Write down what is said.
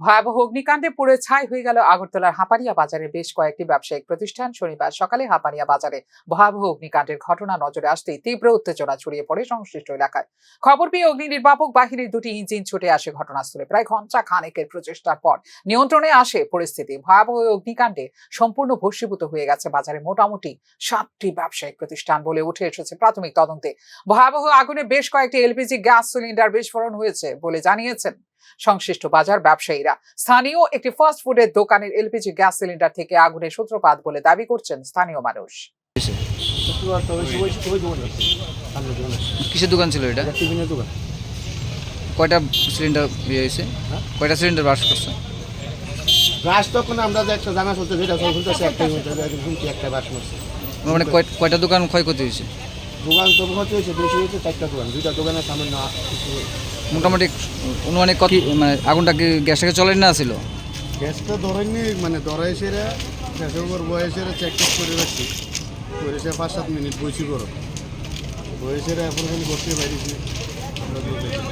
ভয়াবহ অগ্নিকাণ্ডে পুড়ে ছাই হয়ে গেল আগরতলার হাপানিয়া বাজারের বেশ কয়েকটি ব্যবসায়িক প্রতিষ্ঠান। শনিবার সকালে হাপানিয়া বাজারে ভয়াবহ অগ্নিকাণ্ডের ঘটনা নজরে আসতেই তীব্র উত্তেজনা ছড়িয়ে পড়ে সংশ্লিষ্ট এলাকায়। খবর পেয়ে অগ্নি নির্বাপক বাহিনীর দুটি ইঞ্জিন ছুটে আসে ঘটনাস্থলে। প্রায় ঘন্টা খানেকের প্রচেষ্টার পর নিয়ন্ত্রণে আসে পরিস্থিতি। ভয়াবহ অগ্নিকাণ্ডে সম্পূর্ণ ভস্মীভূত হয়ে গেছে বাজারে মোটামুটি 7টি ব্যবসায়িক প্রতিষ্ঠান বলে উঠে এসেছে প্রাথমিক তদন্তে। ভয়াবহ আগুনে বেশ কয়েকটি এলপিজি গ্যাস সিলিন্ডার বিস্ফোরণ হয়েছে বলে জানিয়েছেন সংশ্লিষ্ট বাজার ব্যবসায়ীরা। স্থানীয় একটি ফাস্ট ফুডের দোকানের এলপিজি গ্যাস সিলিন্ডার থেকে আগুনের সূত্রপাত বলে দাবি করছেন স্থানীয় মানুষ। কিসের দোকান ছিল এটা? টিফিনের দোকান। কয়টা সিলিন্ডার হয়েছে? কয়টা সিলিন্ডার বাস করছে? বাস তখন আমরা যে একটা জানা চলছে যেটা চলতেছে একটাই মধ্যে একটা বাস মারছে। মানে কয়টা দোকান ক্ষয়ক্ষতি হয়েছে? দোকান তো হচ্ছে বেশি হয়েছে 4টা দোকান, 2টা দোকানের সামনে না কিছু। মোটামুটি অনুমানিক কত, মানে আগুনটা কি গ্যাসটাকে চলেন না ছিল? গ্যাসটা ধরেননি, মানে ধরা এসে গ্যাসের উপর বয়সেরা চেক করে রাখছি, করে সে 5-7 মিনিট বসি করো বয়সেরা এখন বসে বাইরেছি।